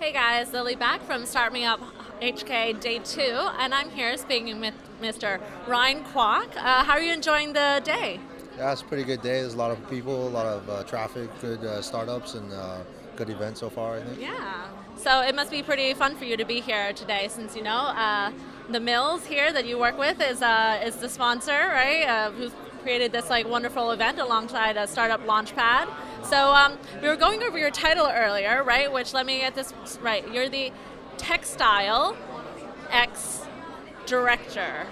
Hey guys, Lily back from Start Me Up HK Day 2, and I'm here speaking with Mr. Ryan Kwok. How are you enjoying the day? Yeah, it's a pretty good day. There's a lot of people, a lot of traffic, good startups, and good event so far, I think. Yeah. So it must be pretty fun for you to be here today, since the Mills here that you work with is the sponsor, right? Who's created this wonderful event alongside a startup launchpad. So we were going over your title earlier, right? Which, let me get this right. You're the Techstyle X Director,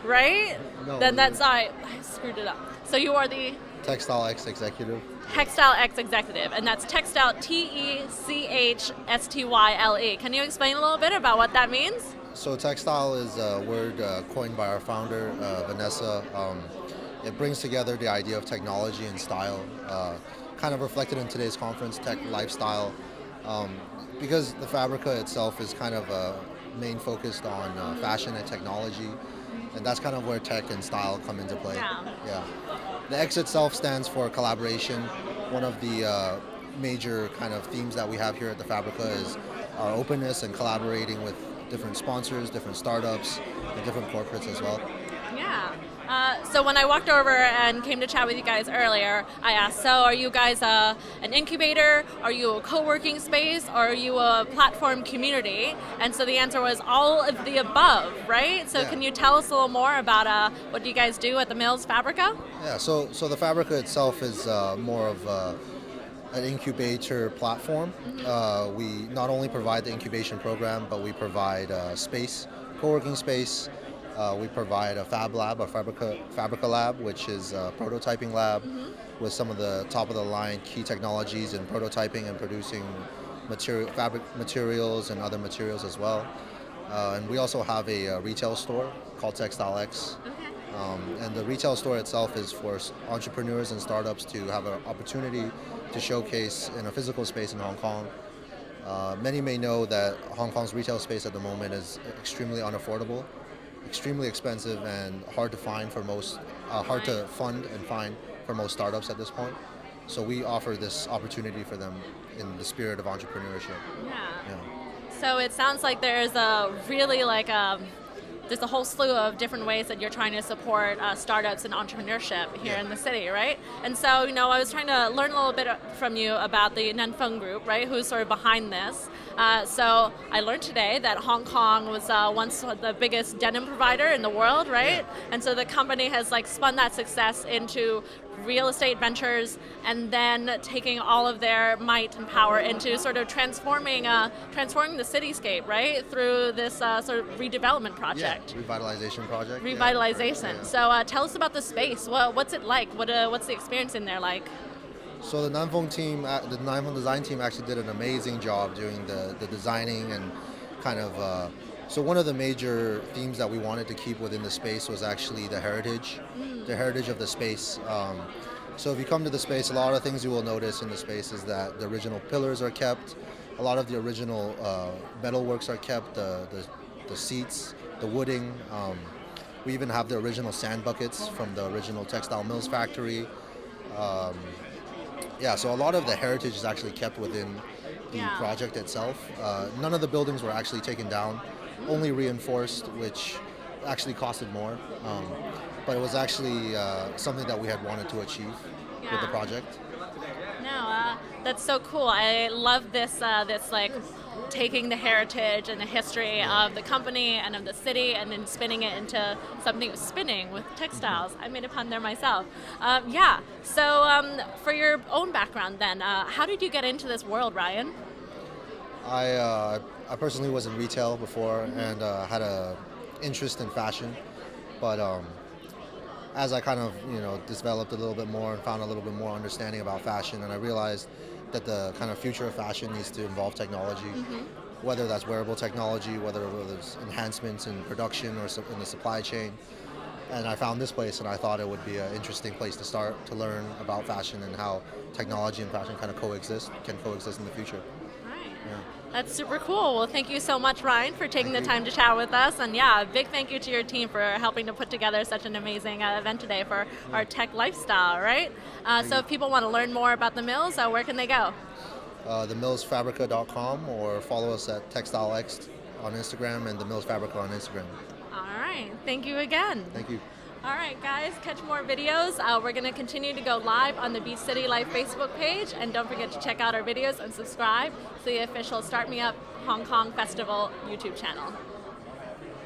right? No, Then I screwed it up. So you are the Textile X executive. Techstyle X Executive, and that's Techstyle Techstyle. Can you explain a little bit about what that means? So textile is a word coined by our founder, Vanessa. It brings together the idea of technology and style, kind of reflected in today's conference, tech lifestyle, because the Fabrica itself is kind of main focused on fashion and technology, and that's kind of where tech and style come into play. Yeah. The X itself stands for collaboration. One of the major kind of themes that we have here at the Fabrica is our openness and collaborating with different sponsors, different startups, and different corporates as well. Yeah. So when I walked over and came to chat with you guys earlier, I asked, so are you guys an incubator? Are you a co-working space? Or are you a platform community? And so the answer was all of the above, right? So Yeah. Can you tell us a little more about what do you guys do at the Mills Fabrica? Yeah, so the Fabrica itself is more of an incubator platform. We not only provide the incubation program, but we provide space, co-working space. We provide a fab lab, a Fabrica lab, which is a prototyping lab with some of the top of the line key technologies in prototyping and producing fabric materials and other materials as well. And we also have a retail store called Textile X. Okay. And the retail store itself is for entrepreneurs and startups to have an opportunity to showcase in a physical space in Hong Kong. Many may know that Hong Kong's retail space at the moment is extremely unaffordable, extremely expensive, and hard to find for most, hard to fund and find for most startups at this point. So we offer this opportunity for them in the spirit of entrepreneurship. Yeah. So it sounds like there's a really there's a whole slew of different ways that you're trying to support startups and entrepreneurship here in the city, right? And so, I was trying to learn a little bit from you about the Nanfeng Group, right, who's sort of behind this. So I learned today that Hong Kong was once the biggest denim provider in the world, right? Yeah. And so the company has spun that success into real estate ventures, and then taking all of their might and power into sort of transforming the cityscape, right, through this sort of redevelopment project. Yeah, revitalization project. Revitalization. Yeah. So tell us about the space. What's it like? What's the experience in there like? So the Nanfeng team, the Nanfeng design team actually did an amazing job doing the designing and kind of. So one of the major themes that we wanted to keep within the space was actually the heritage of the space. So if you come to the space, a lot of things you will notice in the space is that the original pillars are kept, a lot of the original metalworks are kept, the seats, the wooding. We even have the original sand buckets from the original textile mills factory. So a lot of the heritage is actually kept within the project itself. None of the buildings were actually taken down, only reinforced, which actually costed more. But it was actually something that we had wanted to achieve with the project. No, that's so cool. I love this taking the heritage and the history of the company and of the city and then spinning it into something spinning with textiles. I made a pun there myself. So for your own background then, how did you get into this world, Ryan? I personally was in retail before and had an interest in fashion, but as I kind of developed a little bit more and found a little bit more understanding about fashion, and I realized that the kind of future of fashion needs to involve technology, whether that's wearable technology, whether it's enhancements in production or in the supply chain. And I found this place, and I thought it would be an interesting place to start to learn about fashion and how technology and fashion kind of can coexist in the future. Yeah. That's super cool. Well, thank you so much, Ryan, for taking the time to chat with us. And a big thank you to your team for helping to put together such an amazing event today for our tech lifestyle, right? So if people want to learn more about the Mills, where can they go? themillsfabrica.com, or follow us at TextileX on Instagram and The Mills Fabrica on Instagram. All right. Thank you again. Thank you. All right, guys, catch more videos. We're going to continue to go live on the Beach City Life Facebook page, and don't forget to check out our videos and subscribe to the official Start Me Up Hong Kong Festival YouTube channel.